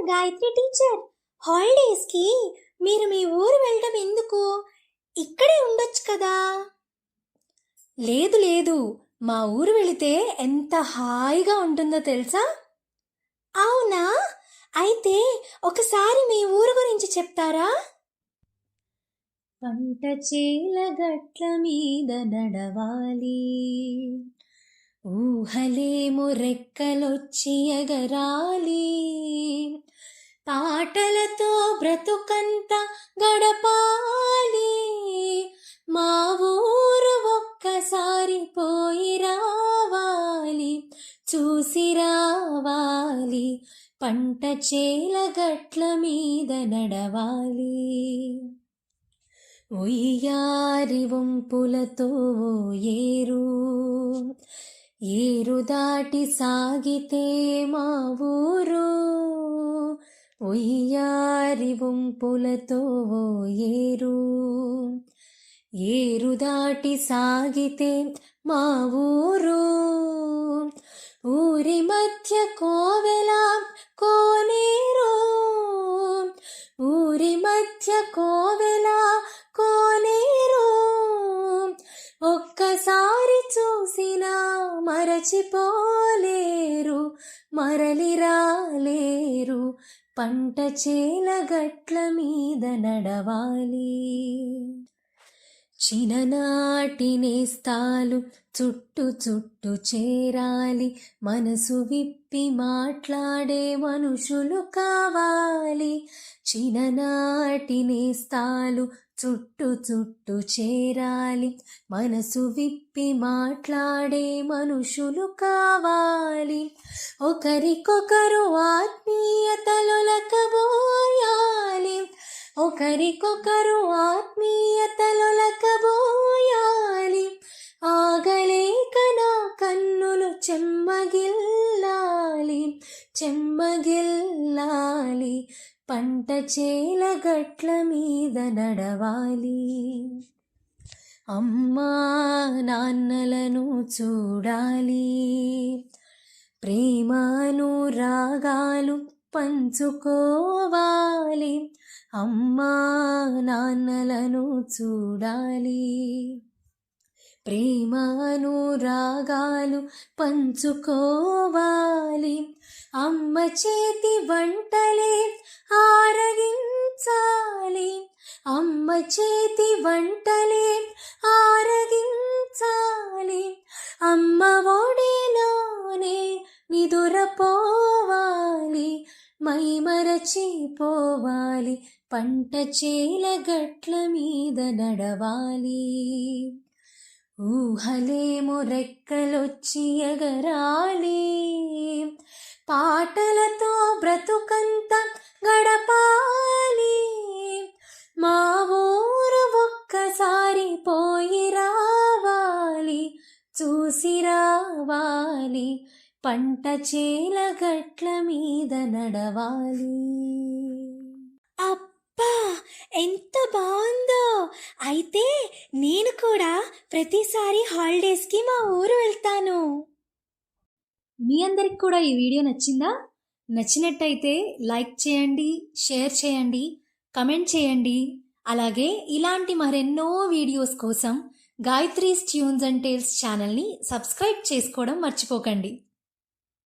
Gayatri teacher, హాలిడేస్కి మీరు మీ ఊరు వెళ్ళడం ఎందుకు? ఇక్కడే ఉండొచ్చు కదా. లేదు లేదు, మా ఊరు వెళితే ఎంత హాయిగా ఉంటుందో తెలుసా? అవునా? అయితే ఒకసారి మీ ఊరు గురించి చెప్తారా? పంట చేల గట్ల మీద నడవాలి, ఊహలేమో రెక్కలొచ్చి ఎగరాలి, పాటలతో బ్రతుకంతా గడపాలి, మా ఊరు ఒక్కసారి పోయి రావాలి, చూసి రావాలి, పంట చేల గట్ల మీద నడవాలి. ఉయ్యారి వంపులతో ఏరు, ఏరు దాటి సాగితే మా ఊరు, ఉయ్యారి వంపులతో ఏరు, ఏరు దాటి సాగితే మా ఊరు, ఊరి మధ్య కోవెల కోనేరు, ఊరి మధ్య కోవెల కోనేరు, ఒక్కసారి చూసినా మరచిపోలేరు, మరలి రాలేరు, పంట చేల గట్ల మీద నడవాలి. చిన్ననాటి నేస్తాలు చుట్టు చుట్టు చేరాలి, మనసు విప్పి మాట్లాడే మనుషులు కావాలి. చిన్ననాటి నేస్తాలు చుట్టు చుట్టు చేరాలి, మనసు విప్పి మాట్లాడే మనుషులు కావాలి. ఒకరికొకరు ఆత్మీయతలొలకబోయాలి, ఒకరికొకరు ఆత్మీయతలొలకబోయాలి, ఆగలేక నా కన్నులు చెమ్మగిల్లాలి, చెమ్మగిల్లాలి, పంట చేల గట్ల మీద నడవాలి. అమ్మా నాన్నలను చూడాలి, ప్రేమను రాగాలు పంచుకోవాలి, అమ్మా నాన్నలను చూడాలి, ప్రేమను రాగాలు పంచుకోవాలి, అమ్మ చేతి వంటలే ఆరగించాలి, అమ్మ చేతి వంటలే ఆరగించాలి, అమ్మ ఒడిలోనే నిదురపోవాలి, మైమరచిపోవాలి, పంట చేల గట్ల మీద నడవాలి, ఊహలేమో రెక్కలొచ్చి ఎగరాలి, పాటలతో బ్రతుకంతా గడపాలి, మా ఊరు ఒక్కసారి పోయి రావాలి, చూసి రావాలి, పంట చేల గట్ల మీద నడవాలి. అబ్బా, ఎంత బాగుందో! అయితే నేను కూడా ప్రతిసారి హాలిడేస్కి మా ఊరు వెళ్తాను. మీ అందరికి కూడా ఈ వీడియో నచ్చిందా? నచ్చినట్టయితే లైక్ చేయండి, షేర్ చేయండి, కమెంట్ చేయండి. అలాగే ఇలాంటి మరెన్నో వీడియోస్ కోసం గాయత్రీస్ ట్యూన్స్ అండ్ టేల్స్ ఛానల్ని సబ్స్క్రైబ్ చేసుకోవడం మర్చిపోకండి.